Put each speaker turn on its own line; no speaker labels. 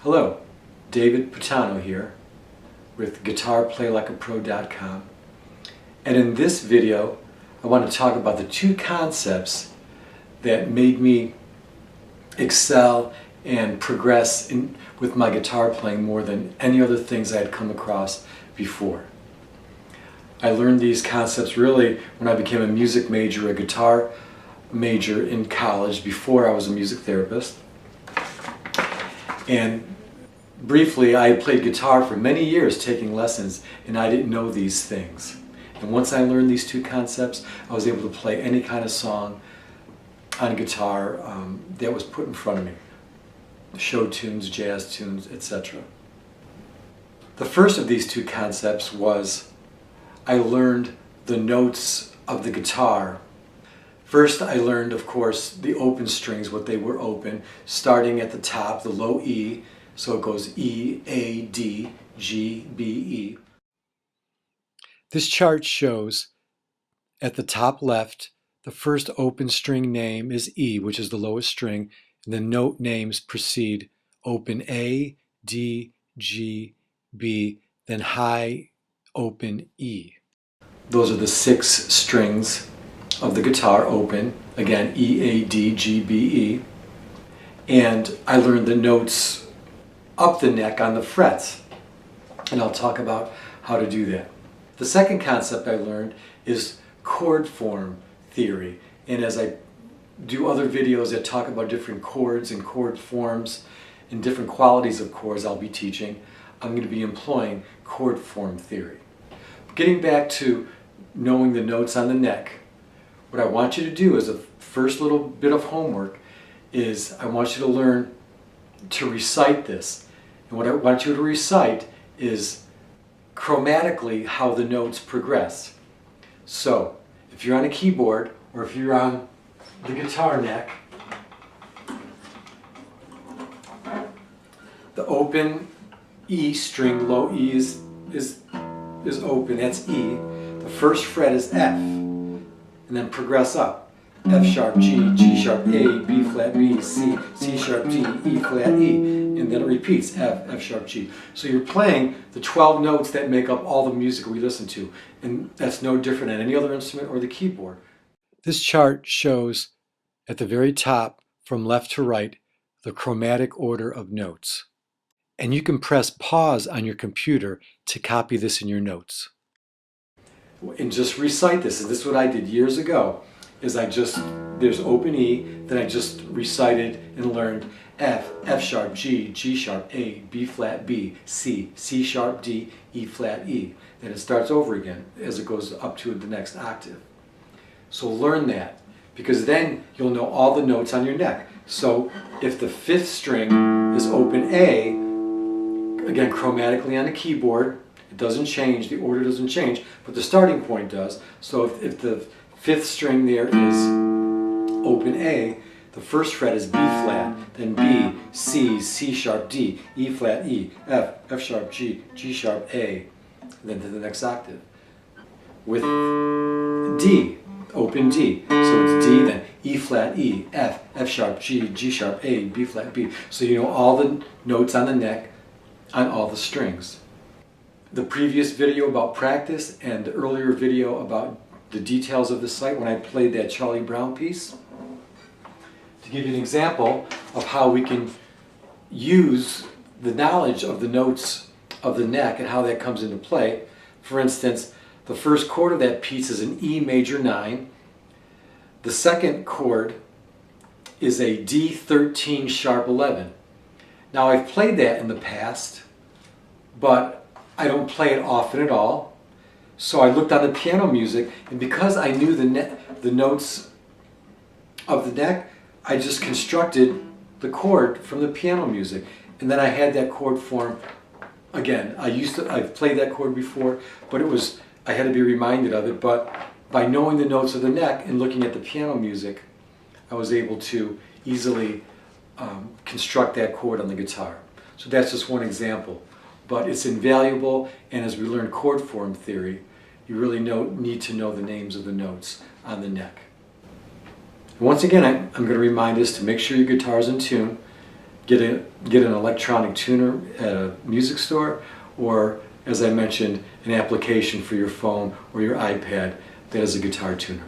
Hello, David Patano here with GuitarPlayLikeAPro.com, and in this video I want to talk about the two concepts that made me excel and progress with my guitar playing more than any other things I had come across before. I learned these concepts really when I became a music major, a guitar major in college before I was a music therapist. And briefly, I had played guitar for many years taking lessons, and I didn't know these things. And once I learned these two concepts, I was able to play any kind of song on guitar that was put in front of me. Show tunes, jazz tunes, etc. The first of these two concepts was I learned the notes of the guitar. First, I learned, of course, the open strings, what they were open, starting at the top, the low E, so it goes E, A, D, G, B, E. This chart shows at the top left, the first open string name is E, which is the lowest string, and the note names precede open A, D, G, B, then high open E. Those are the 6 strings of the guitar open, again E, A, D, G, B, E. And I learned the notes up the neck on the frets, and I'll talk about how to do that. The second concept I learned is chord form theory, and as I do other videos that talk about different chords and chord forms and different qualities of chords I'll be teaching, I'm going to be employing chord form theory. Getting back to knowing the notes on the neck, what I want you to do as a first little bit of homework is I want you to learn to recite this. And what I want you to recite is chromatically how the notes progress. So, if you're on a keyboard or if you're on the guitar neck, the open E string, low E is open, that's E. The first fret is F, and then progress up. F sharp, G, G sharp, A, B flat, B, C, C sharp, D, E flat, E, and then it repeats F, F sharp, G. So you're playing the 12 notes that make up all the music we listen to, and that's no different than any other instrument or the keyboard. This chart shows at the very top, from left to right, the chromatic order of notes. And you can press pause on your computer to copy this in your notes. And just recite this. And this is what I did years ago. There's open E, then I just recited and learned F, F sharp, G, G sharp, A, B flat, B, C, C sharp, D, E flat, E. Then it starts over again as it goes up to the next octave. So learn that, because then you'll know all the notes on your neck. So if the 5th string is open A, again chromatically on the keyboard, it doesn't change, the order doesn't change, but the starting point does. So if the 5th string there is open A, the first fret is B flat, then B, C, C sharp, D, E flat, E, F, F sharp, G, G sharp, A, and then to the next octave. With D, open D, so it's D, then E flat, E, F, F sharp, G, G sharp, A, B flat, B. So you know all the notes on the neck on all the strings. The previous video about practice and the earlier video about the details of the site when I played that Charlie Brown piece, to give you an example of how we can use the knowledge of the notes of the neck and how that comes into play. For instance, the first chord of that piece is an E major 9. The second chord is a D13 sharp 11. Now I've played that in the past, but I don't play it often at all. So I looked on the piano music, and because I knew the notes of the neck, I just constructed the chord from the piano music. And then I had that chord form again. I've played that chord before, but I had to be reminded of it. But by knowing the notes of the neck and looking at the piano music, I was able to easily construct that chord on the guitar. So that's just one example. But it's invaluable, and as we learn chord form theory, you really need to know the names of the notes on the neck. Once again, I'm going to remind us to make sure your guitar is in tune, get an electronic tuner at a music store, or, as I mentioned, an application for your phone or your iPad that is a guitar tuner.